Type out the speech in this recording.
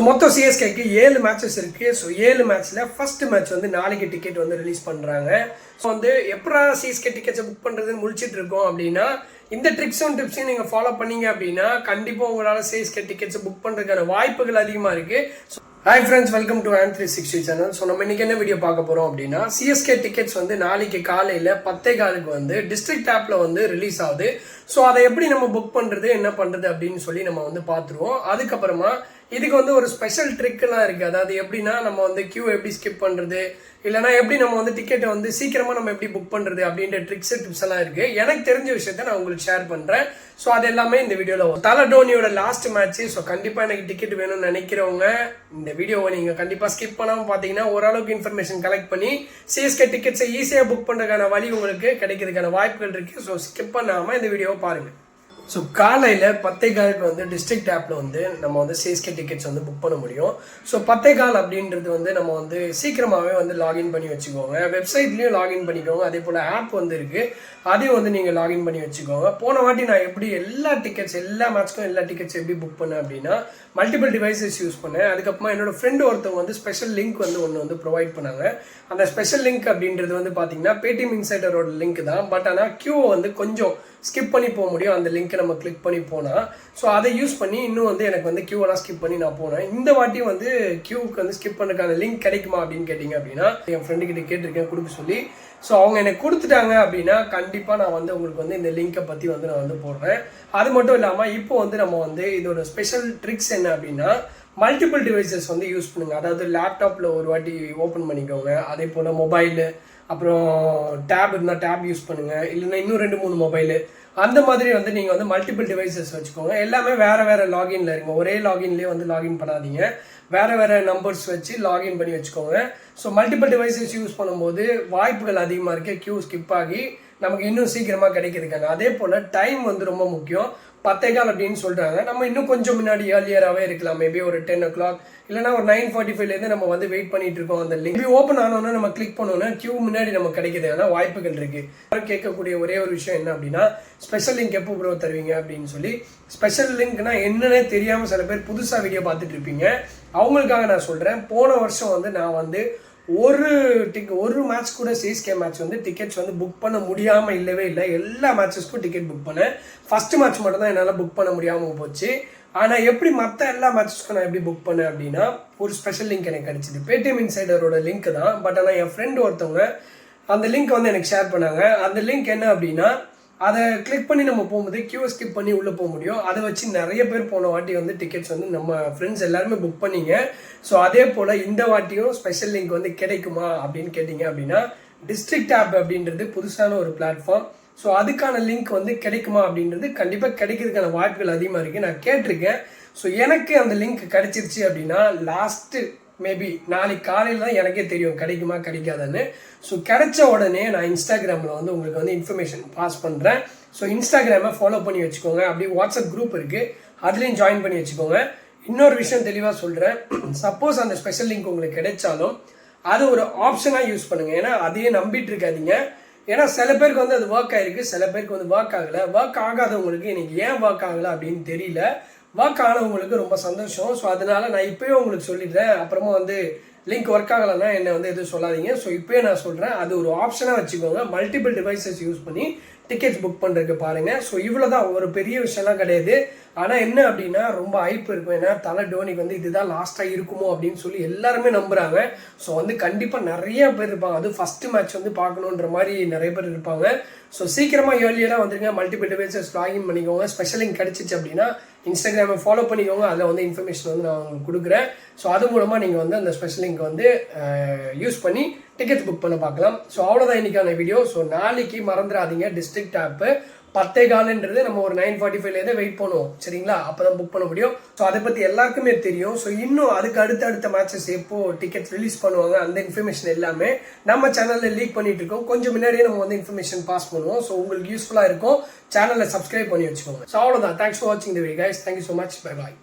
மொத்தம் சிஎஸ்கேக்கு 7 மேட்சஸ் இருக்குது. ஸோ 7 மேட்ச்சில் ஃபர்ஸ்ட் மேட்ச் வந்து நாளைக்கு டிக்கெட் வந்து ரிலீஸ் பண்ணுறாங்க. ஸோ வந்து எப்படா சிஎஸ்கே டிக்கெட்ஸை புக் பண்ணுறதுன்னு முடிச்சிட்டு இருக்கோம் அப்படின்னா, இந்த ட்ரிப்ஸையும் நீங்கள் ஃபாலோ பண்ணீங்க அப்படின்னா கண்டிப்பாக உங்களால் சிஎஸ்கே டிக்கெட்ஸை புக் பண்ணுறதுக்கான வாய்ப்புகள் அதிகமாக இருக்குது. Hi friends, welcome to AND360 channel. So நம்ம இன்னைக்கு என்ன வீடியோ பார்க்க போகிறோம் அப்படின்னா, சிஎஸ்கே டிக்கெட்ஸ் வந்து நாளைக்கு காலையில் 10:15 வந்து டிஸ்ட்ரிக்ட் ஆப்பில் வந்து ரிலீஸ் ஆகுது. ஸோ அதை எப்படி நம்ம புக் பண்ணுறது, என்ன பண்ணுறது அப்படின்னு சொல்லி நம்ம வந்து பார்த்துருவோம். அதுக்கப்புறமா இதுக்கு வந்து ஒரு ஸ்பெஷல் ட்ரிக்லாம் இருக்குது. அதாவது எப்படின்னா, நம்ம வந்து கியூ எப்படி ஸ்கிப் பண்ணுறது, இல்லைனா எப்படி நம்ம வந்து டிக்கெட்டை வந்து சீக்கிரமாக நம்ம எப்படி புக் பண்ணுறது அப்படின்ற டிப்ஸ் எல்லாம் இருக்குது. எனக்கு தெரிஞ்ச விஷயத்த நான் உங்களுக்கு ஷேர் பண்ணுறேன். ஸோ அது எல்லாமே இந்த வீடியோவில் தல டோனியோட லாஸ்ட் மேட்ச்சு. ஸோ கண்டிப்பாக எனக்கு டிக்கெட் வேணும்னு நினைக்கிறவங்க இந்த வீடியோவை நீங்கள் கண்டிப்பாக ஸ்கிப் பண்ணாமல் பார்த்தீங்கன்னா ஓரளவுக்கு இன்ஃபர்மேஷன் கலெக்ட் பண்ணி சிஎஸ்கே டிக்கெட்ஸை ஈஸியாக புக் பண்ணுறதுக்கான வழி உங்களுக்கு கிடைக்கிறதுக்கான வாய்ப்புகள் இருக்குது. ஸோ ஸ்கிப் பண்ணாமல் இந்த வீடியோவை பாருங்கள். ஸோ காலையில் 10:15 வந்து டிஸ்ட்ரிக்ட் ஆப்பில் வந்து நம்ம வந்து சிஎஸ்கே டிக்கெட்ஸ் வந்து புக் பண்ண முடியும். ஸோ 10:15 அப்படின்றது வந்து நம்ம வந்து சீக்கிரமாகவே வந்து லாகின் பண்ணி வச்சுக்கோங்க. வெப்சைட்லேயும் லாகின் பண்ணிக்கோங்க. அதே போல் ஆப் வந்து இருக்குது, அதையும் வந்து நீங்கள் லாகின் பண்ணி வச்சுக்கோங்க. போன வாட்டி நான் எப்படி எல்லா மேட்ச்க்கும் எல்லா டிக்கெட்ஸ் எப்படி புக் பண்ணேன் அப்படின்னா, மல்டிபிள் டிவைசஸ் யூஸ் பண்ணேன். அதுக்கப்புறமா என்னோட ஃப்ரெண்டு ஒருத்தவங்க வந்து ஸ்பெஷல் லிங்க் வந்து ஒன்று வந்து ப்ரொவைட் பண்ணாங்க. அந்த ஸ்பெஷல் லிங்க் அப்படின்றது வந்து பார்த்தீங்கன்னா பேடிஎம் இன்சைடரோட லிங்க் தான். பட் ஆனால் கியூவை வந்து கொஞ்சம் ஸ்கிப் பண்ணி போக முடியும். அந்த லிங்க்கை நம்ம கிளிக் பண்ணி போனால், ஸோ அதை யூஸ் பண்ணி இன்னும் வந்து எனக்கு வந்து கியூவெல்லாம் ஸ்கிப் பண்ணி நான் போனேன். இந்த வாட்டி வந்து கியூவுக்கு வந்து ஸ்கிப் பண்ணுறதுக்கான லிங்க் கிடைக்குமா அப்படின்னு கேட்டிங்க அப்படின்னா, என் ஃப்ரெண்டுக்கிட்ட கேட்டிருக்கேன் கொடுக்க சொல்லி. ஸோ அவங்க எனக்கு கொடுத்துட்டாங்க அப்படின்னா கண்டிப்பாக நான் வந்து உங்களுக்கு வந்து இந்த லிங்கை பற்றி வந்து நான் வந்து போடுறேன். அது மட்டும் இல்லாமல் இப்போ வந்து நம்ம வந்து இதோட ஸ்பெஷல் ட்ரிக்ஸ் என்ன அப்படின்னா, மல்டிபிள் டிவைசஸ் வந்து யூஸ் பண்ணுங்க. அதாவது லேப்டாப்பில் ஒரு வாட்டி ஓப்பன் பண்ணிக்கோங்க. அதே போல் மொபைலு, அப்புறம் டேப் இருந்தால் டேப் யூஸ் பண்ணுங்கள். இல்லைன்னா இன்னும் 2-3 மொபைலு, அந்த மாதிரி வந்து நீங்கள் வந்து மல்டிபிள் டிவைசஸ் வச்சுக்கோங்க. எல்லாமே வேறு லாகின்ல இருங்க. ஒரே லாகின்லேயே வந்து லாகின் பண்ணாதீங்க. வேறு நம்பர்ஸ் வச்சு லாகின் பண்ணி வச்சுக்கோங்க. ஸோ மல்டிபிள் டிவைசஸ் யூஸ் பண்ணும்போது வாய்ப்புகள் அதிகமாக இருக்குது கியூ ஸ்கிப் ஆகி நமக்கு இன்னும் சீக்கிரமாக கிடைக்கிறதுக்கான. அதே போல் டைம் வந்து ரொம்ப முக்கியம். 10:15 அப்படின்னு சொல்கிறாங்க. நம்ம இன்னும் கொஞ்சம் முன்னாடி ஏர்லியராகவே இருக்கலாம். மேபி ஒரு 10 o'clock இல்லைனா ஒரு 9:45 நம்ம வந்து வெயிட் பண்ணிட்டு இருக்கோம். அந்த லிங்க் ஓப்பன் ஆனோன்னா நம்ம கிளிக் பண்ணோன்னா கியூ முன்னாடி நம்ம கிடைக்கிறதுக்கான வாய்ப்புகள் இருக்கு. கேட்கக்கூடிய ஒரே ஒரு விஷயம் என்ன அப்படின்னா, ஸ்பெஷல் லிங்க் எப்போ ப்ரோ தருவீங்க அப்படின்னு சொல்லி. ஸ்பெஷல் லிங்க்னா என்னன்னே தெரியாமல் சில பேர் புதுசாக வீடியோ பார்த்துட்டு இருப்பீங்க. அவங்களுக்காக நான் சொல்கிறேன். போன வருஷம் வந்து நான் வந்து ஒரு மேட்ச் கூட சிஎஸ்கே மேட்ச் வந்து டிக்கெட்ஸ் வந்து புக் பண்ண முடியாமல் இல்லவே இல்லை. எல்லா மேட்சஸ்க்கும் டிக்கெட் புக் பண்ணேன். ஃபர்ஸ்ட் மேட்ச் மட்டும் தான் என்னால் புக் பண்ண முடியாமல் போச்சு. ஆனால் எப்படி மற்ற எல்லா மேட்சஸ்க்கும் நான் எப்படி புக் பண்ணேன் அப்படின்னா, ஒரு ஸ்பெஷல் லிங்க் எனக்கு கிடைச்சிது. பேடிஎம் இன்சைடரோட லிங்க் தான். பட் ஆனால் என் ஃப்ரெண்டு ஒருத்தவங்க அந்த லிங்க் வந்து எனக்கு ஷேர் பண்ணாங்க. அந்த லிங்க் என்ன அப்படின்னா, அதை கிளிக் பண்ணி நம்ம போகும்போது கியூவை ஸ்கிப் பண்ணி உள்ளே போக முடியும். அதை வச்சு நிறைய பேர் போன வாட்டி வந்து டிக்கெட்ஸ் வந்து நம்ம ஃப்ரெண்ட்ஸ் எல்லாருமே புக் பண்ணீங்க. ஸோ அதே போல் இந்த வாட்டியும் ஸ்பெஷல் லிங்க் வந்து கிடைக்குமா அப்படின்னு கேட்டிங்க அப்படின்னா, டிஸ்ட்ரிக்ட் ஆப் அப்படின்றது புதுசான ஒரு பிளாட்ஃபார்ம். ஸோ அதுக்கான லிங்க் வந்து கிடைக்குமா அப்படின்றது கண்டிப்பாக கிடைக்கிறதுக்கான வாய்ப்புகள் அதிகமாக இருக்குது. நான் கேட்டிருக்கேன். ஸோ எனக்கு அந்த லிங்க் கிடைச்சிருச்சு அப்படின்னா லாஸ்ட்டு மேபி நாளைக்கு காலையில் தான் எனக்கே தெரியும் கிடைக்குமா கிடைக்காதுன்னு. ஸோ கிடைச்ச உடனே நான் இன்ஸ்டாகிராமில் வந்து உங்களுக்கு வந்து இன்ஃபர்மேஷன் பாஸ் பண்ணுறேன். ஸோ இன்ஸ்டாகிராமை ஃபாலோ பண்ணி வச்சுக்கோங்க. அப்படியே வாட்ஸ்அப் குரூப் இருக்குது, அதுலேயும் ஜாயின் பண்ணி வச்சுக்கோங்க. இன்னொரு விஷயம் தெளிவாக சொல்கிறேன். சப்போஸ் அந்த ஸ்பெஷல் லிங்க் உங்களுக்கு கிடைச்சாலும் அது ஒரு ஆப்ஷனாக யூஸ் பண்ணுங்கள். ஏன்னா அதையே நம்பிட்டு இருக்காதீங்க. ஏன்னா சில பேருக்கு வந்து அது ஒர்க் ஆகிருக்கு, சில பேருக்கு வந்து ஒர்க் ஆகலை. ஒர்க் ஆகாதவங்களுக்கு எனக்கு ஏன் ஒர்க் ஆகலை அப்படின்னு தெரியல. ஒர்க் ஆனவங்களுக்கு ரொம்ப சந்தோஷம். ஸோ அதனால நான் இப்போயே உங்களுக்கு சொல்லிடுறேன். அப்புறமா வந்து லிங்க் ஒர்க் ஆகலைன்னா என்னை வந்து எதுவும் சொல்லாதீங்க. ஸோ இப்போயே நான் சொல்கிறேன், அது ஒரு ஆப்ஷனாக வச்சுக்கோங்க. மல்டிபிள் டிவைசஸ் யூஸ் பண்ணி டிக்கெட்ஸ் புக் பண்ணுறதுக்கு பாருங்கள். ஸோ இவ்வளோ தான், ஒரு பெரிய விஷயம்லாம் கிடையாது. ஆனால் என்ன அப்படின்னா ரொம்ப ஹைப் இருக்கும். ஏன்னா தல டோனிக்கு வந்து இதுதான் லாஸ்ட்டாக இருக்குமோ அப்படின்னு சொல்லி எல்லாருமே நம்புகிறாங்க. ஸோ வந்து கண்டிப்பாக நிறைய பேர் இருப்பாங்க. அது ஃபஸ்ட்டு மேட்ச் வந்து பார்க்கணுன்ற மாதிரி நிறைய பேர் இருப்பாங்க. ஸோ சீக்கிரமாக ஏர்லியராக வந்துருங்க. மல்டிபிள் டிவைசஸ் லாகின் பண்ணிக்கோங்க. ஸ்பெஷல் லிங்க் கிடச்சிச்சு அப்படின்னா இன்ஸ்டாகிராமை ஃபாலோ பண்ணிக்கோங்க. அதில் வந்து இன்ஃபர்மேஷன் வந்து நான் உங்களுக்கு கொடுக்குறேன். ஸோ அது மூலமாக நீங்கள் வந்து அந்த ஸ்பெஷல் லிங்க் வந்து யூஸ் பண்ணி டிக்கெட்ஸ் புக் பண்ண பார்க்கலாம். ஸோ அவ்வளோதான் இன்றைக்கான வீடியோ. ஸோ நாளைக்கு மறந்துடாதீங்க, டிஸ்ட்ரிக்ட் ஆப்பு 10:15 நம்ம ஒரு 9:45 வெயிட் பண்ணுவோம். சரிங்களா? அப்போ தான் புக் பண்ண முடியும். ஸோ அதை பற்றி எல்லாருக்குமே தெரியும். ஸோ இன்னும் அதுக்கு அடுத்த மேட்சஸ் எப்போ டிக்கெட்ஸ் ரிலீஸ் பண்ணுவாங்க அந்த இன்ஃபர்மேஷன் எல்லாமே நம்ம சேனலில் லீக் பண்ணிட்டு இருக்கோம். கொஞ்சம் முன்னாடியே நம்ம வந்து இன்ஃபர்மேஷன் பாஸ் பண்ணுவோம். ஸோ உங்களுக்கு யூஸ்ஃபுல்லாக இருக்கும். சேனலை சப்ஸ்கிரைப் பண்ணி வச்சுக்கோங்க. ஸோ அவ்வளோதான். தேங்க்ஸ் ஃபார் வாட்சிங் the video guys. Thank you so much. Bye bye.